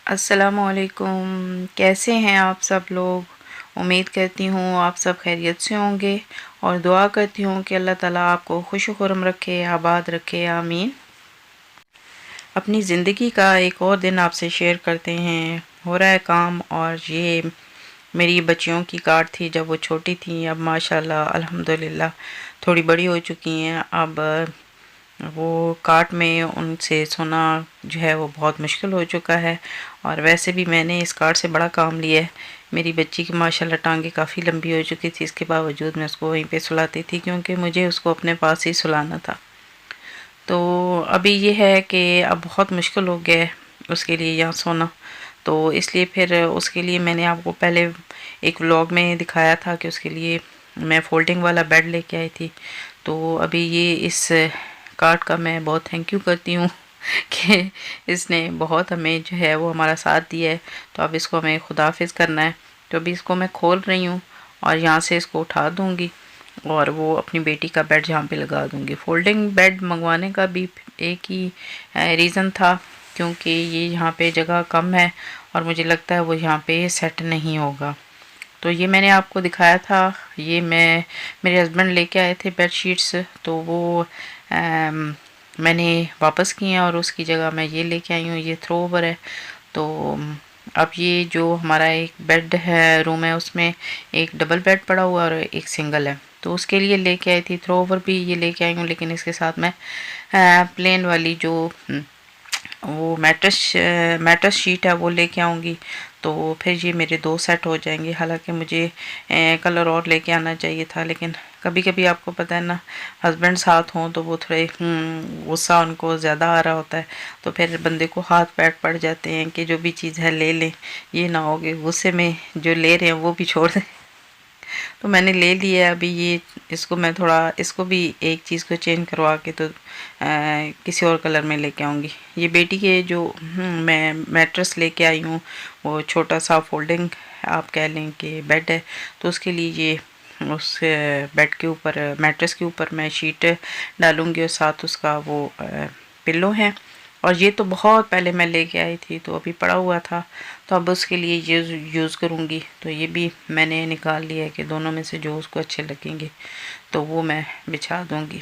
अस्सलामुअलैकुम। कैसे हैं आप सब लोग? उम्मीद करती हूँ आप सब खैरियत से होंगे और दुआ करती हूँ कि अल्लाह ताला आपको खुश खुर्रम रखे, आबाद रखे, आमीन। अपनी ज़िंदगी का एक और दिन आपसे शेयर करते हैं। हो रहा है काम, और ये मेरी बच्चियों की कार्ड थी जब वो छोटी थी। अब माशाल्लाह अल्हम्दुलिल्लाह थोड़ी बड़ी हो चुकी हैं। अब वो कार्ट में उनसे सोना जो है वो बहुत मुश्किल हो चुका है। और वैसे भी मैंने इस कार्ट से बड़ा काम लिया है। मेरी बच्ची की माशाल्लाह टांगे काफ़ी लंबी हो चुकी थी, इसके बावजूद मैं उसको वहीं पे सुलाती थी क्योंकि मुझे उसको अपने पास ही सुलाना था। तो अभी ये है कि अब बहुत मुश्किल हो गया है उसके लिए यहाँ सोना। तो इसलिए फिर उसके लिए मैंने आपको पहले एक व्लॉग में दिखाया था कि उसके लिए मैं फोल्डिंग वाला बेड लेके आई थी। तो अभी ये इस कार्ड का मैं बहुत थैंक यू करती हूँ कि इसने बहुत हमें जो है वो हमारा साथ दिया है। तो अब इसको हमें खुदाफिज करना है। तो अभी इसको मैं खोल रही हूँ और यहाँ से इसको उठा दूँगी और वो अपनी बेटी का बेड जहाँ पे लगा दूँगी। फोल्डिंग बेड मंगवाने का भी एक ही रीज़न था, क्योंकि ये यहाँ पे जगह कम है और मुझे लगता है वो यहाँ पे सेट नहीं होगा। तो ये मैंने आपको दिखाया था। ये मेरे हस्बैंड लेके आए थे बेड शीट्स, तो वो मैंने वापस किए हैं और उसकी जगह मैं ये लेके आई हूँ। ये थ्रो ओवर है। तो अब ये जो हमारा एक बेड है, रूम है, उसमें एक डबल बेड पड़ा हुआ और एक सिंगल है। तो उसके लिए लेके आई थी। थ्रो ओवर भी ये लेके आई हूँ, लेकिन इसके साथ मैं प्लेन वाली जो वो मैट्रेस शीट है वो लेके आऊँगी। तो फिर ये मेरे 2 सेट हो जाएंगे। हालांकि मुझे कलर और लेके आना चाहिए था, लेकिन कभी कभी आपको पता है ना, हस्बैंड साथ हों तो वो थोड़े गुस्सा उनको ज़्यादा आ रहा होता है। तो फिर बंदे को हाथ पैर पड़ जाते हैं कि जो भी चीज़ है ले लें। ये ना हो कि गुस्से में जो ले रहे हैं वो भी छोड़ दें। तो मैंने ले लिया। अभी ये इसको मैं थोड़ा, इसको भी एक चीज़ को चेंज करवा के तो किसी और कलर में लेके आऊँगी। ये बेटी के जो मैं मैट्रेस लेके आई हूँ, वो छोटा सा फोल्डिंग आप कह लें कि बेड है। तो उसके लिए ये उस बेड के ऊपर, मैट्रेस के ऊपर मैं शीट डालूँगी और साथ उसका वो पिल्लो है। और ये तो बहुत पहले मैं लेके आई थी, तो अभी पड़ा हुआ था, तो अब उसके लिए ये यूज़ करूँगी। तो ये भी मैंने निकाल लिया है कि दोनों में से जो उसको अच्छे लगेंगे तो वो मैं बिछा दूँगी।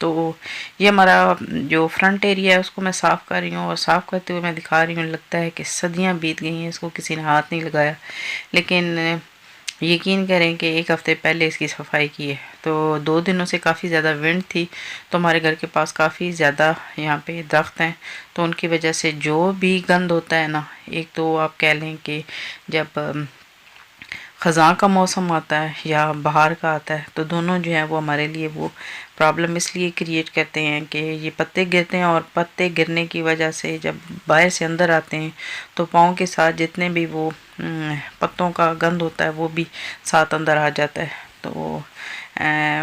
तो ये हमारा जो फ्रंट एरिया है उसको मैं साफ़ कर रही हूँ, और साफ़ करते हुए मैं दिखा रही हूँ, लगता है कि सदियाँ बीत गई हैं, इसको किसी ने हाथ नहीं लगाया। लेकिन यकीन करें कि 1 हफ़्ते पहले इसकी सफाई की है। तो 2 दिनों से काफ़ी ज़्यादा विंड थी, तो हमारे घर के पास काफ़ी ज़्यादा यहाँ पे दरख्त हैं। तो उनकी वजह से जो भी गंद होता है ना, एक तो आप कह लें कि जब ख़ज़ां का मौसम आता है या बाहर का आता है, तो दोनों जो है वो हमारे लिए वो प्रॉब्लम इसलिए क्रिएट करते हैं कि ये पत्ते गिरते हैं, और पत्ते गिरने की वजह से जब बाहर से अंदर आते हैं तो पाँव के साथ जितने भी वो पत्तों का गंद होता है वो भी साथ अंदर आ जाता है। तो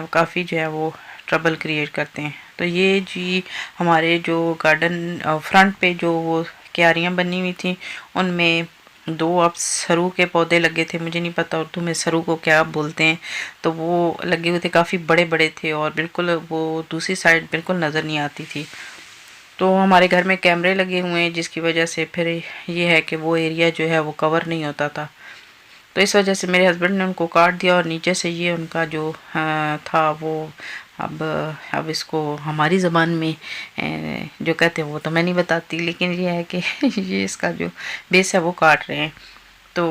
काफ़ी जो है वो ट्रबल क्रिएट करते हैं। तो ये जी हमारे जो गार्डन फ्रंट पे जो वो क्यारियाँ बनी हुई थी, उनमें 2 अब सरू के पौधे लगे थे। मुझे नहीं पता उर्दू में सरू को क्या बोलते हैं। तो वो लगे हुए थे, काफ़ी बड़े बड़े थे, और बिल्कुल वो दूसरी साइड बिल्कुल नज़र नहीं आती थी। तो हमारे घर में कैमरे लगे हुए हैं, जिसकी वजह से फिर ये है कि वो एरिया जो है वो कवर नहीं होता था। तो इस वजह से मेरे हस्बैंड ने उनको काट दिया, और नीचे से ये उनका जो था वो अब इसको हमारी ज़बान में जो कहते हैं वो तो मैं नहीं बताती, लेकिन ये है कि ये इसका जो बेस है वो काट रहे हैं। तो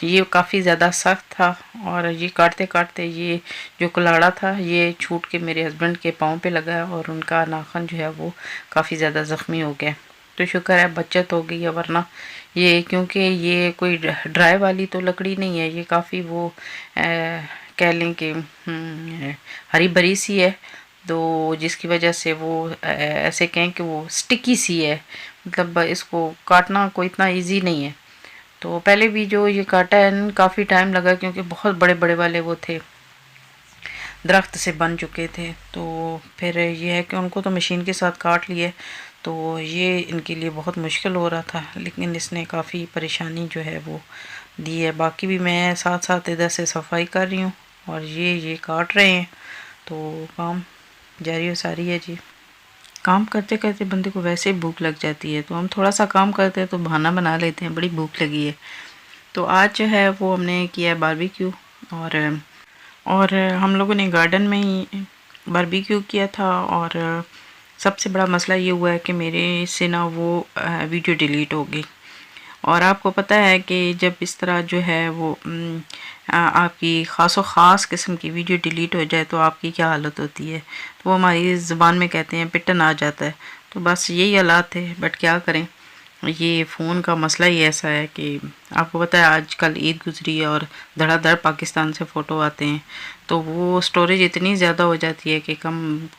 ये काफ़ी ज़्यादा सख्त था, और ये काटते काटते ये जो कुल्हाड़ा था ये छूट के मेरे हस्बैंड के पाँव पे लगा है, और उनका नाखून जो है वो काफ़ी ज़्यादा ज़ख्मी हो गया। तो शुक्र है बचत हो गई है, वरना ये, क्योंकि ये कोई ड्राई वाली तो लकड़ी नहीं है, ये काफ़ी वो कह लें कि हरी भरी सी है। तो जिसकी वजह से वो ऐसे कहें कि वो स्टिकी सी है, मतलब इसको काटना कोई इतना इजी नहीं है। तो पहले भी जो ये काटा है काफ़ी टाइम लगा, क्योंकि बहुत बड़े बड़े वाले वो थे, दरख्त से बन चुके थे। तो फिर ये है कि उनको तो मशीन के साथ काट लिए, तो ये इनके लिए बहुत मुश्किल हो रहा था, लेकिन इसने काफ़ी परेशानी जो है वो दी है। बाकी भी मैं साथ साथ इधर से सफाई कर रही हूँ, और ये काट रहे हैं, तो काम जारी व सारी है जी। काम करते करते बंदे को वैसे ही भूख लग जाती है, तो हम थोड़ा सा काम करते हैं तो बहाना बना लेते हैं बड़ी भूख लगी है। तो आज जो है वो हमने किया है बारबेक्यू, और हम लोगों ने गार्डन में ही बारबेक्यू किया था। और सबसे बड़ा मसला ये हुआ है कि मेरे से ना वो वीडियो डिलीट हो गई। और आपको पता है कि जब इस तरह जो है वो आपकी ख़ास किस्म की वीडियो डिलीट हो जाए तो आपकी क्या हालत होती है। तो वो हमारी ज़ुबान में कहते हैं पिटन आ जाता है। तो बस यही हालात थे, बट क्या करें, ये फ़ोन का मसला ही ऐसा है कि आपको पता है आजकल ईद गुजरी है और धड़ाधड़ पाकिस्तान से फ़ोटो आते हैं, तो वो स्टोरेज इतनी ज़्यादा हो जाती है कि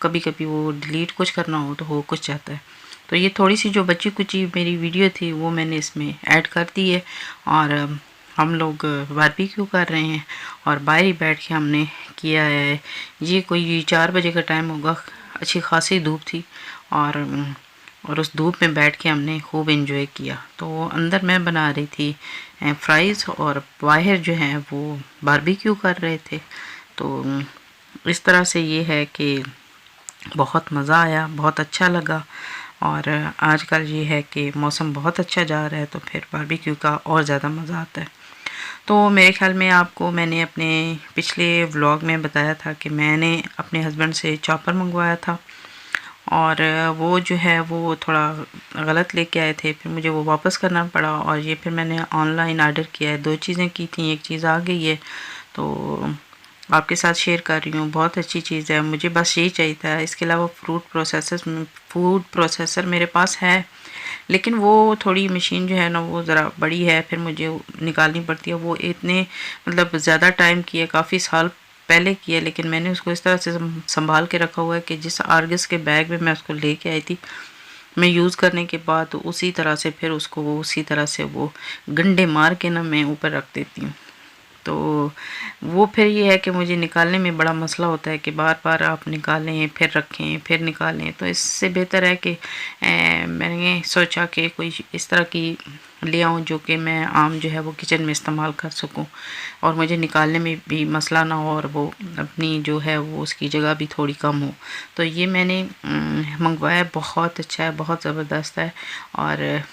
कभी कभी वो डिलीट कुछ करना हो तो हो कुछ जाता है। तो ये थोड़ी सी जो बची कुची मेरी वीडियो थी वो मैंने इसमें ऐड कर दी है। और हम लोग बारबेक्यू कर रहे हैं और बाहर ही बैठ के हमने किया है। ये कोई 4 बजे का टाइम होगा, अच्छी खासी धूप थी और उस धूप में बैठ के हमने खूब एंजॉय किया। तो अंदर मैं बना रही थी फ्राइज़ और बाहर जो है वो बारबेक्यू कर रहे थे। तो इस तरह से ये है कि बहुत मज़ा आया, बहुत अच्छा लगा। और आजकल ये है कि मौसम बहुत अच्छा जा रहा है तो फिर बारबेक्यू का और ज़्यादा मज़ा आता है। तो मेरे ख्याल में आपको मैंने अपने पिछले व्लॉग में बताया था कि मैंने अपने हस्बैंड से चॉपर मंगवाया था और वो जो है वो थोड़ा गलत लेके आए थे, फिर मुझे वो वापस करना पड़ा। और ये फिर मैंने ऑनलाइन ऑर्डर किया है, 2 चीज़ें की थी, एक चीज़ आ गई है तो आपके साथ शेयर कर रही हूँ। बहुत अच्छी चीज़ है, मुझे बस यही चाहिए था। इसके अलावा फूड प्रोसेसर मेरे पास है, लेकिन वो थोड़ी मशीन जो है ना वो ज़रा बड़ी है, फिर मुझे निकालनी पड़ती है। वो इतने मतलब ज़्यादा टाइम की है, काफ़ी साल पहले की है, लेकिन मैंने उसको इस तरह से संभाल के रखा हुआ है कि जिस आर्गस के बैग में मैं उसको लेके आई थी, मैं यूज़ करने के बाद उसी तरह से फिर उसको उसी तरह से वो गंडे मार के ना मैं ऊपर रख देती हूँ। तो वो फिर ये है कि मुझे निकालने में बड़ा मसला होता है कि बार बार आप निकालें फिर रखें फिर निकालें। तो इससे बेहतर है कि मैंने सोचा कि कोई इस तरह की ले आऊँ जो कि मैं आम जो है वो किचन में इस्तेमाल कर सकूं और मुझे निकालने में भी मसला ना हो और वो अपनी जो है वो उसकी जगह भी थोड़ी कम हो। तो ये मैंने मंगवाया, बहुत अच्छा है, बहुत ज़बरदस्त है। और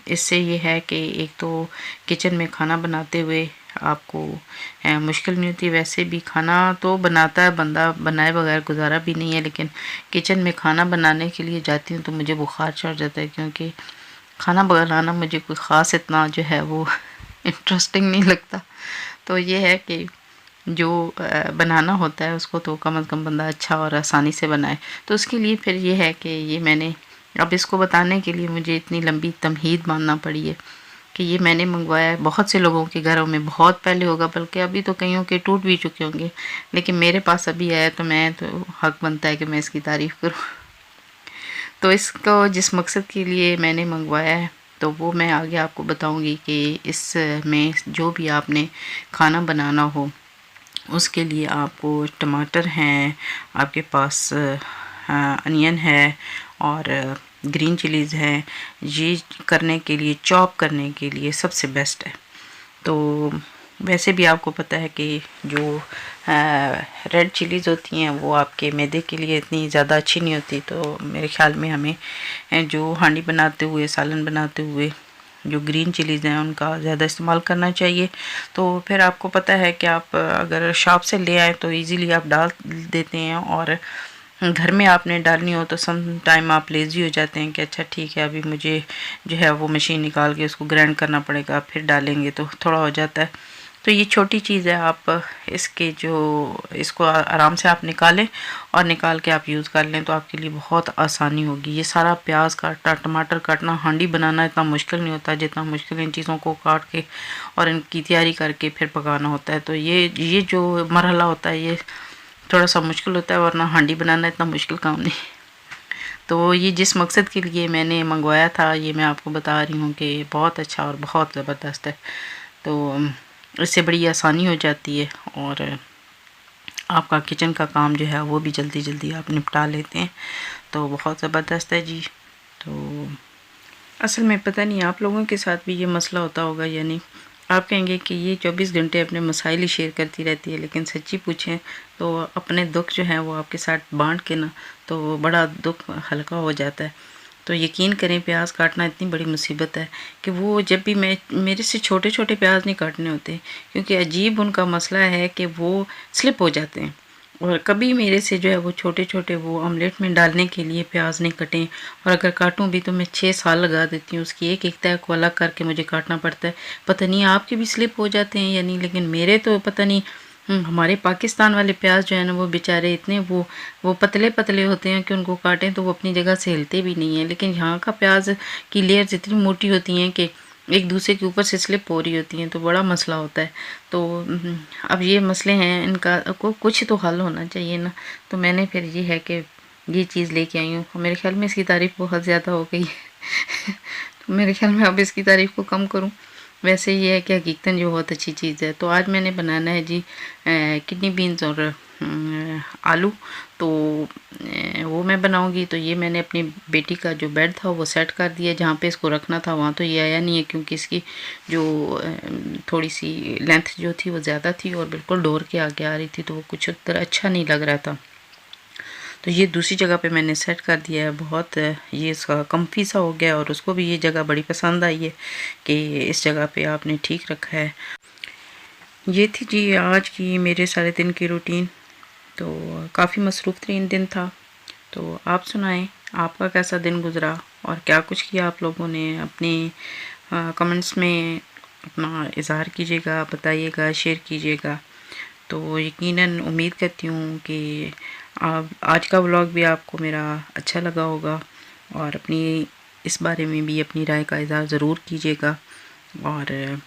इससे ये है कि एक तो किचन में खाना बनाते हुए आपको मुश्किल नहीं होती। वैसे भी खाना तो बनाता है बंदा, बनाए बगैर गुजारा भी नहीं है, लेकिन किचन में खाना बनाने के लिए जाती हूँ तो मुझे बुखार चढ़ जाता है, क्योंकि खाना बनाना मुझे कोई ख़ास इतना जो है वो इंटरेस्टिंग नहीं लगता। तो ये है कि जो बनाना होता है उसको तो कम से कम बंदा अच्छा और आसानी से बनाए। तो उसके लिए फिर ये है कि ये मैंने अब इसको बताने के लिए मुझे इतनी लंबी तमहीद मानना पड़ी है कि ये मैंने मंगवाया है। बहुत से लोगों के घरों में बहुत पहले होगा, बल्कि अभी तो कईयों के टूट भी चुके होंगे, लेकिन मेरे पास अभी आया तो मैं तो हक बनता है कि मैं इसकी तारीफ़ करूँ। तो इसको जिस मकसद के लिए मैंने मंगवाया है तो वो मैं आगे आपको बताऊंगी कि इसमें जो भी आपने खाना बनाना हो उसके लिए आपको टमाटर हैं, आपके पास अनियन है और ग्रीन चिलीज़ हैं। ये करने के लिए, चॉप करने के लिए सबसे बेस्ट है। तो वैसे भी आपको पता है कि जो रेड चिलीज़ होती हैं वो आपके मैदे के लिए इतनी ज़्यादा अच्छी नहीं होती। तो मेरे ख्याल में हमें जो हांडी बनाते हुए, सालन बनाते हुए जो ग्रीन चिलीज़ हैं उनका ज़्यादा इस्तेमाल करना चाहिए। तो फिर आपको पता है कि आप अगर शॉप से ले आए तो इजीली आप डाल देते हैं, और घर में आपने डालनी हो तो सम टाइम आप लेज़ी हो जाते हैं कि अच्छा ठीक है अभी मुझे जो है वो मशीन निकाल के उसको ग्राइंड करना पड़ेगा, फिर डालेंगे तो थोड़ा हो जाता है। तो ये छोटी चीज़ है, आप इसको आराम से आप निकालें और निकाल के आप यूज़ कर लें तो आपके लिए बहुत आसानी होगी। ये सारा प्याज काटना, टमाटर काटना, हांडी बनाना इतना मुश्किल नहीं होता जितना मुश्किल इन चीज़ों को काट के और इनकी तैयारी करके फिर पकाना होता है। तो ये जो मरहला होता है ये थोड़ा सा मुश्किल होता है, वरना हांडी बनाना इतना मुश्किल काम नहीं। तो ये जिस मकसद के लिए मैंने मंगवाया था ये मैं आपको बता रही हूँ कि बहुत अच्छा और बहुत ज़बरदस्त है। तो इससे बड़ी आसानी हो जाती है और आपका किचन का काम जो है वो भी जल्दी जल्दी आप निपटा लेते हैं। तो बहुत ज़बरदस्त है जी। तो असल में पता नहीं आप लोगों के साथ भी ये मसला होता होगा या नहीं। आप कहेंगे कि ये 24 घंटे अपने मसाइल ही शेयर करती रहती है, लेकिन सच्ची पूछें तो अपने दुख जो है वो आपके साथ बांट के ना तो बड़ा दुख हल्का हो जाता है। तो यकीन करें प्याज काटना इतनी बड़ी मुसीबत है कि वो जब भी मेरे से छोटे छोटे प्याज नहीं काटने होते, क्योंकि अजीब उनका मसला है कि वो स्लिप हो जाते हैं। और कभी मेरे से जो है वो छोटे छोटे वो ऑमलेट में डालने के लिए प्याज नहीं कटें, और अगर काटूं भी तो मैं 6 साल लगा देती हूँ उसकी एक एक तय को अलग करके मुझे काटना पड़ता है। पता नहीं आपके भी स्लिप हो जाते हैं या नहीं, लेकिन मेरे तो पता नहीं। हमारे पाकिस्तान वाले प्याज जो है ना वो बेचारे इतने वो पतले पतले होते हैं कि उनको काटें तो वो अपनी जगह से हिलते भी नहीं है, लेकिन यहाँ का प्याज की लेयर्स इतनी मोटी होती हैं कि एक दूसरे के ऊपर से स्लिप हो रही होती हैं, तो बड़ा मसला होता है। तो अब ये मसले हैं, इनका को कुछ तो हल होना चाहिए ना। तो मैंने फिर ये है कि ये चीज़ लेके आई हूँ। मेरे ख्याल में इसकी तारीफ़ बहुत ज़्यादा हो गई है तो मेरे ख्याल में अब इसकी तारीफ़ को कम करूँ। वैसे ये है कि हकीकतन जो बहुत अच्छी चीज़ है। तो आज मैंने बनाना है जी किडनी बीन्स और आलू। तो वो मैं बनाऊंगी। तो ये मैंने अपनी बेटी का जो बेड था वो सेट कर दिया, जहाँ पे इसको रखना था वहाँ तो ये आया नहीं है, क्योंकि इसकी जो थोड़ी सी लेंथ जो थी वो ज़्यादा थी और बिल्कुल डोर के आगे आ रही थी, तो वो कुछ तरह अच्छा नहीं लग रहा था। तो ये दूसरी जगह पे मैंने सेट कर दिया है। बहुत ये इसका कम्फी सा हो गया और उसको भी ये जगह बड़ी पसंद आई है कि इस जगह पे आपने ठीक रखा है। ये थी जी आज की मेरे सारे दिन की रूटीन। तो काफ़ी मसरूफ़ तरीन दिन था। तो आप सुनाएं आपका कैसा दिन गुज़रा और क्या कुछ किया आप लोगों ने। अपने कमेंट्स में अपना इज़हार कीजिएगा, बताइएगा, शेयर कीजिएगा। तो यकीनन उम्मीद करती हूँ कि आप आज का व्लॉग भी आपको मेरा अच्छा लगा होगा, और अपनी इस बारे में भी अपनी राय का इज़हार ज़रूर कीजिएगा, और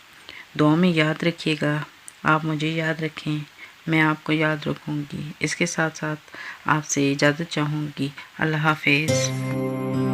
दुआ में याद रखिएगा। आप मुझे याद रखें, मैं आपको याद रखूँगी। इसके साथ साथ आपसे इजाज़त चाहूँगी। अल्लाह हाफ़िज़।